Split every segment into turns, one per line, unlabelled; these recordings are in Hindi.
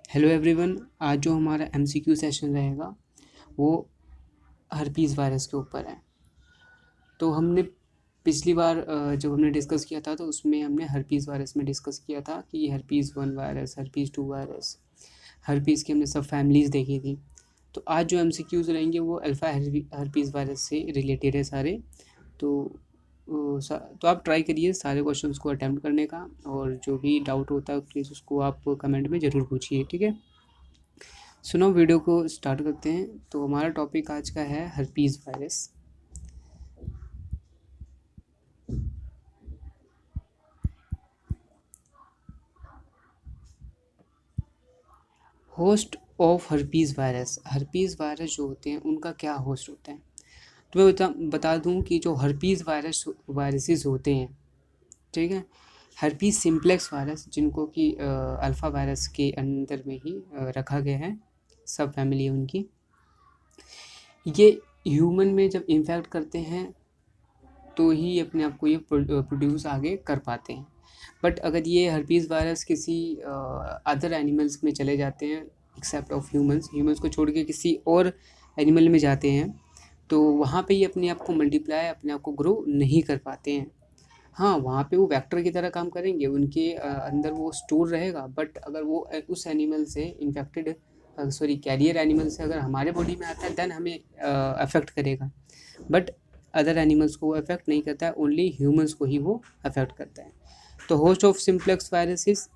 Hello everyone. आज जो हमारा एमसीक्यू सेशन रहेगा वो हर्पीज़ वायरस के ऊपर है। तो हमने पिछली बार जब हमने डिस्कस किया था तो उसमें हमने हर्पीज़ वायरस में डिस्कस किया था कि herpes 1 virus, herpes 2 virus, herpes की हमने सब फैमिलीज़ देखी थी। तो आज जो एमसीक्यूज़ रहेंगे वो अल्फ़ा हर्पीज़ वायरस से रिलेटेड है सारे। तो तो आप ट्राई करिए सारे क्वेश्चंस को अटेम्प्ट करने का, और जो भी डाउट होता है प्लीज़ उसको आप कमेंट में ज़रूर पूछिए, ठीक है। सुनो, वीडियो को स्टार्ट करते हैं। तो हमारा टॉपिक आज का है herpes virus. Host of herpes virus जो होते हैं उनका क्या होस्ट होता है। तो मैं बता दूं कि जो हर्पीज़ वायरसेस होते हैं, ठीक है, हर्पीज़ सिम्प्लेक्स वायरस जिनको कि अल्फ़ा वायरस के अंदर में ही रखा गया है, सब फैमिली है उनकी। ये ह्यूमन में जब इन्फेक्ट करते हैं तो ही अपने आप को ये प्रोड्यूस आगे कर पाते हैं। बट अगर ये हर्पीज़ वायरस किसी अदर एनिमल्स में चले जाते हैं, एक्सेप्ट ऑफ ह्यूमंस को छोड़ के किसी और एनिमल में जाते हैं, तो वहाँ पे ये अपने आप को मल्टीप्लाई, अपने आप को ग्रो नहीं कर पाते हैं। हाँ, वहाँ पे वो वेक्टर की तरह काम करेंगे, उनके अंदर वो स्टोर रहेगा। बट अगर वो उस एनिमल से इन्फेक्टेड, कैरियर एनिमल से अगर हमारे बॉडी में आता है देन हमें अफेक्ट करेगा। बट अदर एनिमल्स को वो अफेक्ट नहीं करता है, ओनली ह्यूमंस को ही वो अफेक्ट करता है। तो host of simplex virus is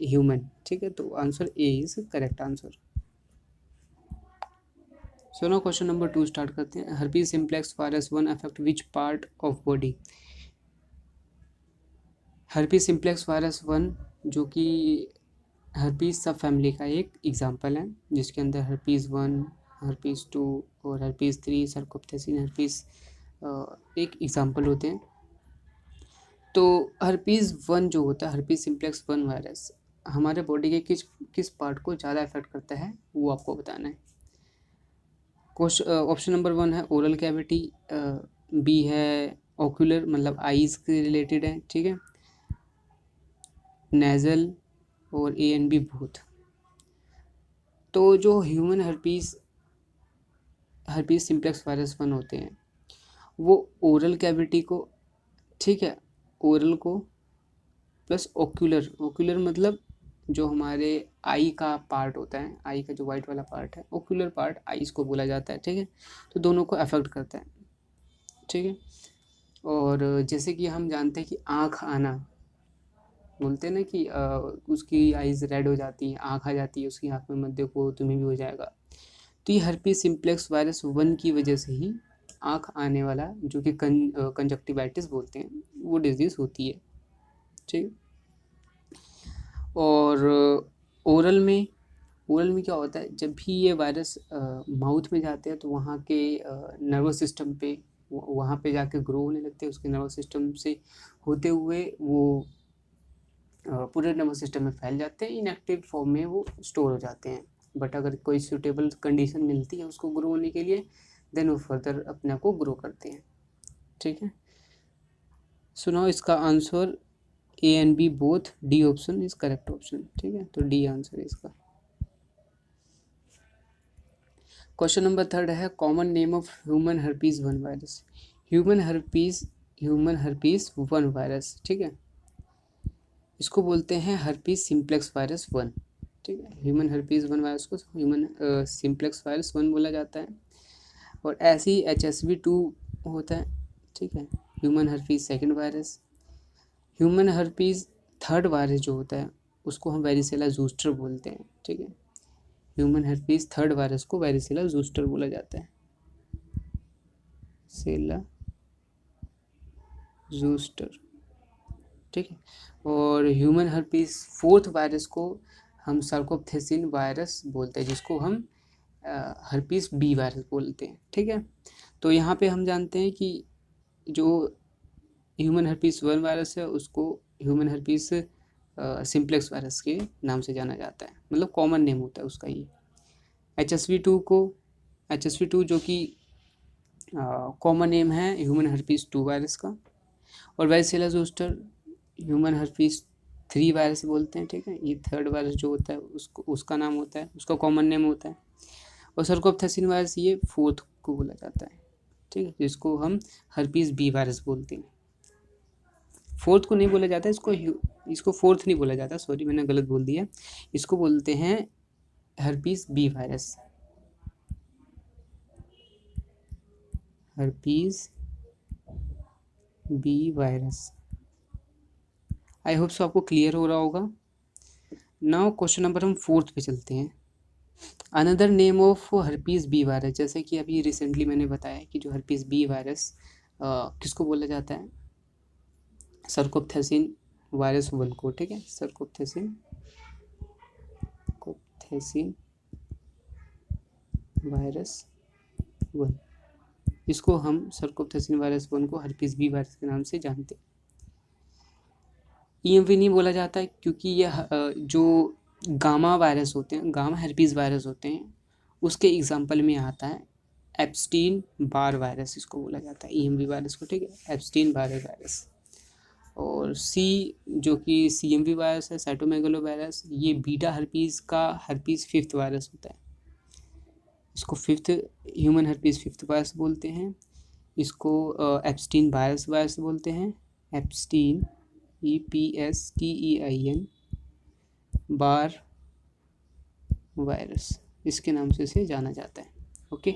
human, ठीक है। तो answer A is correct answer. So no question number 2 start करते हैं। Herpes simplex virus 1 affect which part of body. Herpes simplex virus 1 जो कि हर्पीज सब फैमिली का एक एग्जाम्पल है, जिसके अंदर हर्पीज 1, हर्पीज 2 और हर्पीज 3, सरकोप्थेसिन हर्पीज एक एग्जाम्पल होते हैं। तो हर्पीज़ 1 जो होता है, हर्पीज़ सिम्प्लेक्स 1 वायरस, हमारे बॉडी के किस किस पार्ट को ज़्यादा अफेक्ट करता है वो आपको बताना है। ऑप्शन नंबर 1 है ओरल कैविटी, बी है ऑक्यूलर मतलब आईज के रिलेटेड है, ठीक है, नेजल, और ए एंड बी बोथ। तो जो ह्यूमन हर्पीज़ सिम्प्लेक्स वायरस 1 होते हैं वो ओरल कैविटी को, ठीक है, ओरल को प्लस ओक्यूलर मतलब जो हमारे आई का पार्ट होता है, आई का जो वाइट वाला पार्ट है, ओक्यूलर पार्ट आईज को बोला जाता है, ठीक है। तो दोनों को अफेक्ट करता है, ठीक है। और जैसे कि हम जानते हैं कि आँख आना, बोलते हैं ना कि उसकी आईज रेड हो जाती हैं, आँख आ जाती है उसकी आँख में, मत देखो तुम्हें भी हो जाएगा। तो ये हर्पीज सिम्प्लेक्स वायरस 1 की वजह से ही आँख आने वाला, जो कि कंजक्टिवाइटिस बोलते हैं, वो डिजीज़ होती है, ठीक। और ओरल में क्या होता है, जब भी ये वायरस माउथ में जाते हैं तो वहाँ के नर्वस सिस्टम पे, वहाँ पे जाके ग्रो होने लगते हैं, उसके नर्वस सिस्टम से होते हुए वो पूरे नर्वस सिस्टम में फैल जाते हैं, इनएक्टिव फॉर्म में वो स्टोर हो जाते हैं। बट अगर कोई सूटेबल कंडीशन मिलती है उसको ग्रो होने के लिए, देन वो फर्दर अपने आप को ग्रो करते हैं, ठीक है। सुनाओ इसका answer A and B both, D option is correct option, ठीक है। तो डी आंसर है इसका। क्वेश्चन नंबर 3 है common name of human herpes 1 virus. Human herpes 1 virus, ठीक है, इसको बोलते हैं हर्पीज सिम्प्लेक्स वायरस 1, ठीक है। ह्यूमन हर्पीज 1 वायरस को ह्यूमन सिम्प्लेक्स वायरस 1 बोला जाता है। और ऐसे ही HSV2 होता है, ठीक है, human herpes second virus. Human herpes third virus जो होता है उसको हम वेरिसेला जूस्टर बोलते हैं, ठीक है। ह्यूमन हर्पीज थर्ड वायरस को वेरिसेला जूस्टर बोला जाता है, सेला जूस्टर, ठीक है। और ह्यूमन हर्पीज फोर्थ वायरस को हम सर्कोप्थेसिन वायरस बोलते हैं, जिसको हम हर्पीज बी वायरस बोलते हैं, ठीक है। तो यहाँ पे हम जानते हैं कि जो ह्यूमन हर्पीज 1 वायरस है उसको ह्यूमन हर्पीज सिम्प्लेक्स वायरस के नाम से जाना जाता है, मतलब कॉमन नेम होता है उसका ये। HSV2 जो कि कॉमन नेम है ह्यूमन हर्पीज 2 वायरस का। और varicella zoster human herpes 3 virus बोलते हैं, ठीक है। ये थर्ड वायरस जो होता है उसको उसका नाम होता है, उसका कॉमन नेम होता है। और सर्कोप्थेसिन वायरस ये फोर्थ को बोला जाता है, ठीक है, जिसको हम हर्पीस बी वायरस बोलते हैं। फोर्थ को नहीं बोला जाता, इसको फोर्थ नहीं बोला जाता, सॉरी मैंने गलत बोल दिया। इसको बोलते हैं herpes B virus, herpes B virus. I hope so आपको क्लियर हो रहा होगा। नाउ क्वेश्चन नंबर हम फोर्थ पे चलते हैं। Another name of herpes B virus, जैसे कि अभी रिसेंटली मैंने बताया कि जो हर्पीस बी वायरस किसको बोला जाता है, सर्कोप्थेसिन वायरस 1 को, ठीक है, सर्कोप्थेसिन वायरस 1, इसको हम सर्कोप्थेसिन वायरस 1 को हर्पीस बी वायरस के नाम से जानते हैं। ईएमवी नहीं बोला जाता है क्योंकि यह जो गामा वायरस होते हैं, गामा हर्पीस वायरस होते हैं, उसके एग्जाम्पल में आता है एप्स्टीन बार वायरस, इसको बोला जाता है ईएमवी वायरस को, ठीक है, एप्स्टीन बार वायरस। और सी जो कि सीएमवी वायरस है, साइटोमेगालो वायरस, ये बीटा हर्पीस का हर्पीस फिफ्थ वायरस होता है, इसको fifth human herpes fifth virus बोलते हैं। इसको एप्स्टीन वायरस बोलते हैं, एप्स्टीन EPSTEIN बार वायरस, इसके नाम से इसे जाना जाता है। ओके,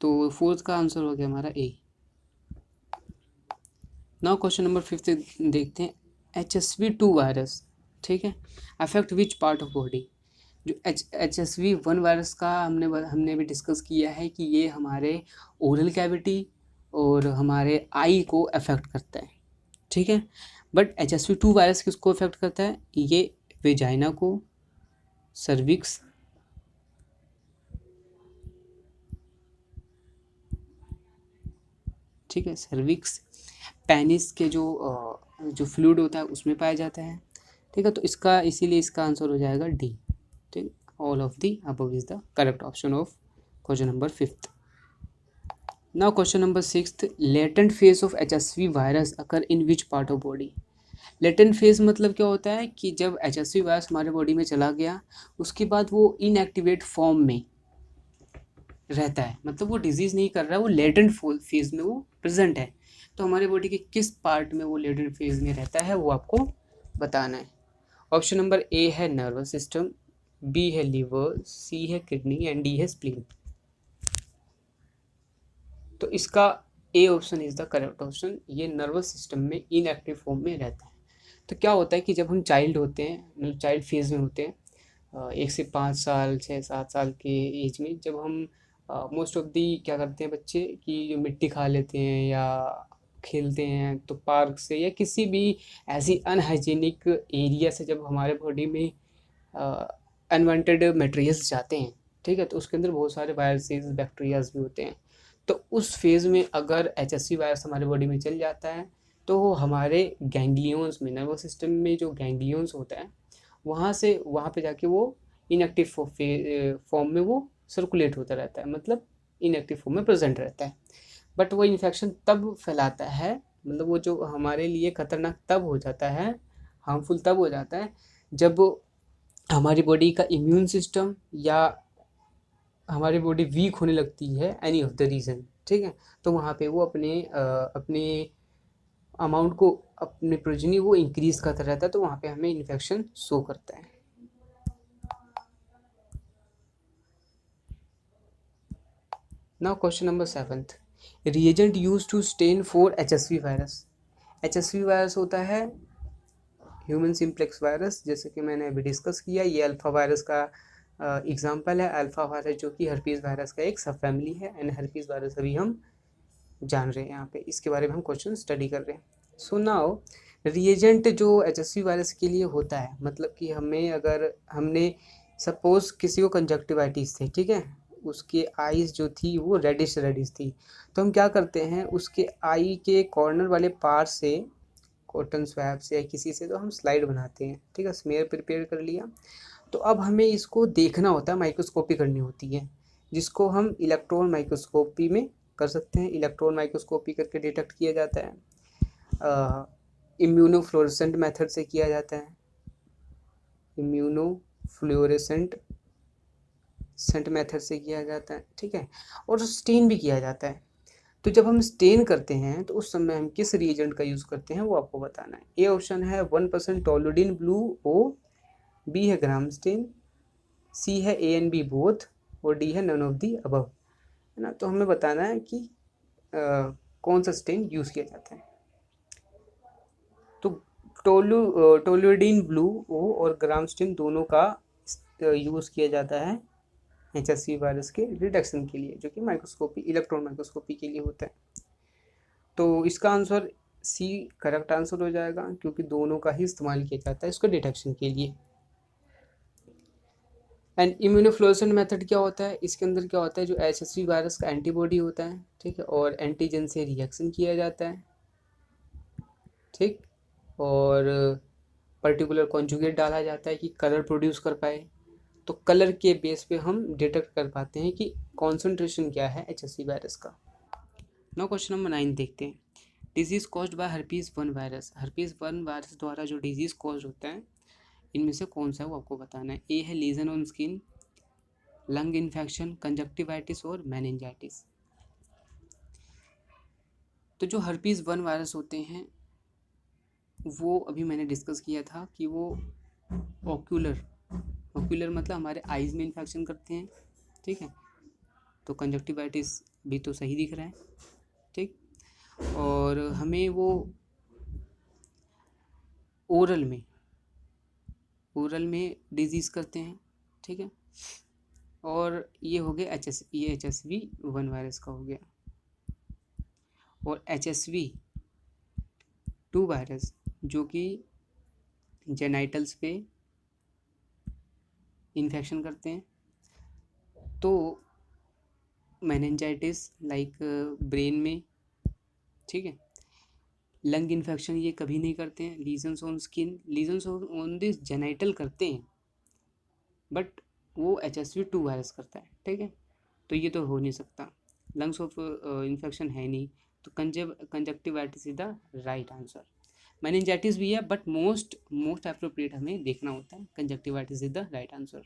तो फोर्थ का आंसर हो गया हमारा ए। नाउ क्वेश्चन नंबर 5 देखते हैं। HSV2 वायरस, ठीक है, affect which part of body. जो HSV1 वायरस का हमने भी डिस्कस किया है कि ये हमारे ओरल कैविटी और हमारे आई को अफेक्ट करता है, ठीक है। बट HSV2 वायरस किसको अफेक्ट करता है, ये वेजाइना को, सर्विक्स, ठीक है, सर्विक्स, पेनिस के जो फ्लूइड होता है उसमें पाया जाता है, ठीक है। तो इसका इसीलिए इसका आंसर हो जाएगा डी, ठीक। All of the above is the correct option of question number 5th। Now question number 6th, latent phase of HSV virus occur in which part of body. Latent phase मतलब क्या होता है कि जब HSV वायरस हमारे बॉडी में चला गया उसके बाद वो इनएक्टिवेट फॉर्म में रहता है, मतलब वो डिजीज़ नहीं कर रहा है, वो लेटेंट फेज में वो प्रेजेंट है। तो हमारे बॉडी के किस पार्ट में वो लेटेंट फेज में रहता है वो आपको बताना है। ऑप्शन नंबर ए है नर्वस सिस्टम, बी है लीवर, सी है किडनी एंड डी है स्प्लीन। तो इसका A option is the correct option, ये नर्वस सिस्टम में इनएक्टिव फॉर्म में रहता है। तो क्या होता है कि जब हम चाइल्ड होते हैं, मतलब चाइल्ड फेज में होते हैं, 1 से 5 साल 6-7 साल के एज में, जब हम मोस्ट ऑफ दी क्या करते हैं बच्चे कि जो मिट्टी खा लेते हैं या खेलते हैं, तो पार्क से या किसी भी ऐसी अनहाइजीनिक एरिया से जब हमारे बॉडी में अनवांटेड मटेरियल्स जाते हैं, ठीक है, तो उसके अंदर बहुत सारे वायरसेस बैक्टीरियाज भी होते हैं। तो उस फेज़ में अगर HSV वायरस हमारे बॉडी में चल जाता है तो वो हमारे गैंग्लियंस में, नर्वस सिस्टम में जो गैंग्लियंस होता है वहाँ पे जाके वो इनएक्टिव फॉर्म में वो सर्कुलेट होता रहता है, मतलब इनएक्टिव फॉर्म में प्रेजेंट रहता है। बट वो इन्फेक्शन तब फैलाता है, मतलब वो जो हमारे लिए खतरनाक तब हो जाता है, हार्मफुल तब हो जाता है जब हमारी बॉडी का इम्यून सिस्टम या हमारी बॉडी वीक होने लगती है, एनी ऑफ द रीज़न, ठीक है। तो वहाँ पे वो अपने अमाउंट को, अपने प्रोजनी वो इंक्रीज करता रहता है, तो वहाँ पे हमें इन्फेक्शन शो करता है। Now question number 7th, reagent use to stain for HSV virus. HSV virus होता है ह्यूमन सिम्प्लेक्स वायरस, जैसे कि मैंने अभी डिस्कस किया, ये अल्फा वायरस का एग्जाम्पल है। अल्फा वायरस जो कि हर्पीस वायरस का एक सब फैमिली है, एंड हर्पीस वायरस अभी हम जान रहे हैं, यहाँ पे इसके बारे में हम क्वेश्चन स्टडी कर रहे हैं। सो नाउ रिएजेंट जो HSV वायरस के लिए होता है, मतलब कि अगर हमने सपोज किसी को कंजक्टिवाइटिस थी, ठीक है, उसके आईज जो थी वो रेडिश थी, तो हम क्या करते हैं, उसके आई के कॉर्नर वाले पार्ट से कॉटन स्वैब से या किसी से तो हम स्लाइड बनाते हैं, ठीक है, स्मेयर प्रिपेयर कर लिया। तो अब हमें इसको देखना होता है, माइक्रोस्कोपी करनी होती है, जिसको हम इलेक्ट्रॉन माइक्रोस्कोपी में कर सकते हैं। इलेक्ट्रॉन माइक्रोस्कोपी करके डिटेक्ट किया जाता है। इम्यूनोफ्लोरेसेंट मेथड से किया जाता है, इम्यूनोफ्लोरेसेंट मेथड से किया जाता है, ठीक है। और स्टेन भी किया जाता है। तो जब हम स्टेन करते हैं तो उस समय हम किस रिएजेंट का यूज़ करते हैं वो आपको बताना है। ए ऑप्शन है 1% टोलुडिन ब्लू ओ, बी है ग्राम स्टेन, सी है ए एंड बी बोथ, और डी है नन ऑफ दी अबव, है ना। तो हमें बताना है कि कौन सा स्टेन यूज़ किया जाता है। तो टोलुडिन ब्लू ओ और ग्राम स्टेन दोनों का यूज़ किया जाता है HSV वायरस के डिटेक्शन के लिए, जो कि माइक्रोस्कोपी, इलेक्ट्रॉन माइक्रोस्कोपी के लिए होता है। तो इसका आंसर सी करेक्ट आंसर हो जाएगा, क्योंकि दोनों का ही इस्तेमाल किया जाता है इसको डिटेक्शन के लिए। एंड इम्यूनोफ्लोरेसेंट मेथड क्या होता है, इसके अंदर क्या होता है, जो HSV वायरस का एंटीबॉडी होता है, ठीक है, और एंटीजन से रिएक्शन किया जाता है, ठीक, और पर्टिकुलर कॉन्जुगेट डाला जाता है कि कलर प्रोड्यूस कर पाए। तो कलर के बेस पे हम डिटेक्ट कर पाते हैं कि कॉन्सेंट्रेशन क्या है HSV वायरस का। नाउ क्वेश्चन नंबर 9 देखते हैं। Disease caused by herpes 1 virus, herpes 1 virus द्वारा जो डिजीज़ कॉज होता है इनमें से कौन सा है वो आपको बताना है। ए है lesion on skin, lung infection, conjunctivitis और मेनिंजाइटिस। तो जो हर्पीज 1 वायरस होते हैं वो अभी मैंने डिस्कस किया था कि वो ऑक्यूलर मतलब हमारे आइज़ में इन्फेक्शन करते हैं, ठीक है। तो कंजक्टिवाइटिस भी तो सही दिख रहा है, ठीक। और हमें वो ओरल में डिजीज़ करते हैं, ठीक है। और ये हो गया ये HSV 1 वायरस का हो गया। और HSV 2 वायरस जो कि जेनाइटल्स पे इन्फेक्शन करते हैं, तो मेनिंजाइटिस लाइक ब्रेन में, ठीक है। लंग इन्फेक्शन ये कभी नहीं करते हैं। Lesions on skin, lesions on this genital करते हैं, बट वो HSV 2 वायरस करता है, ठीक है। तो ये तो हो नहीं सकता, लंग्स ऑफ इन्फेक्शन है नहीं, तो conjunctivitis is the right answer. Meningitis भी है बट मोस्ट एप्रोप्रिएट हमें देखना होता है, conjunctivitis is the right answer.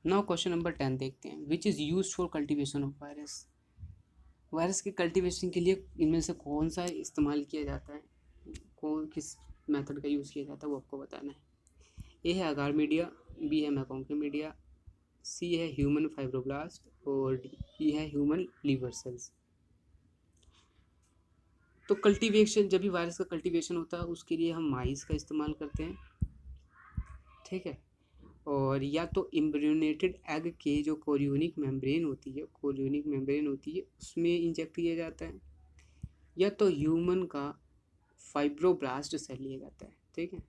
Now question number 10 देखते हैं। Which is used for cultivation of virus, virus के कल्टीवेशन के लिए इनमें से कौन सा इस्तेमाल किया जाता है, किस मेथड का यूज़ किया जाता है वो आपको बताना है। ए है अगार मीडिया, बी है मैकॉन्की मीडिया, सी है ह्यूमन फाइब्रोब्लास्ट और डी है ह्यूमन लीवर सेल्स। तो कल्टीवेशन, जब भी वायरस का कल्टीवेशन होता है उसके लिए हम माइस का इस्तेमाल करते हैं, ठीक है। और या तो एम्ब्रियोनेटेड एग के जो कोरियोनिक मेम्ब्रेन होती है उसमें इंजेक्ट किया जाता है, या तो ह्यूमन का फाइब्रोब्लास्ट सेल लिया जाता है, ठीक है।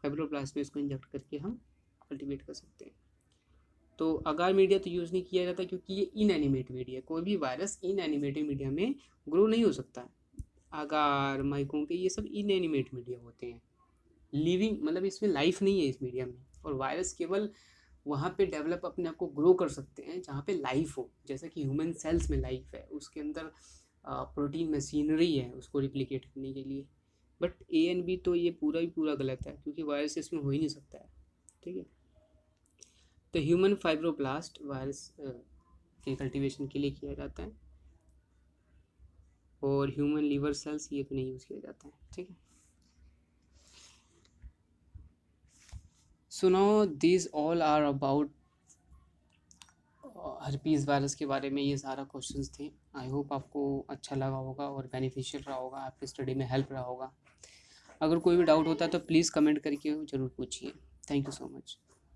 फाइब्रोब्लास्ट में इसको इंजेक्ट करके हम कल्टीवेट कर सकते हैं। तो अगार मीडिया तो यूज़ नहीं किया जाता क्योंकि ये इनएनिमेट मीडिया, कोई भी वायरस इनएनिमेटेड मीडिया में ग्रो नहीं हो सकता। अगार, माइकोंके ये सब इनएनिमेट मीडिया होते हैं, लिविंग मतलब इसमें लाइफ नहीं है इस मीडिया में। और वायरस केवल वहाँ पे डेवलप अपने आप को ग्रो कर सकते हैं जहाँ पे लाइफ हो, जैसा कि ह्यूमन सेल्स में लाइफ है, उसके अंदर प्रोटीन मशीनरी है उसको रिप्लिकेट करने के लिए। बट ए एंड बी तो ये पूरा ही पूरा गलत है, क्योंकि वायरस इसमें हो ही नहीं सकता है, ठीक है। तो ह्यूमन फाइब्रोब्लास्ट वायरस के कल्टीवेशन के लिए किया जाता है, और ह्यूमन लीवर सेल्स ये तो नहीं यूज़ किया जाता है, ठीक है। So now this all are about herpes virus के बारे में, ये सारा क्वेश्चंस थे। आई होप आपको अच्छा लगा होगा और बेनिफिशियल रहा होगा, आपकी स्टडी में हेल्प रहा होगा। अगर कोई भी डाउट होता है तो प्लीज़ कमेंट करके ज़रूर पूछिए। Thank you so much.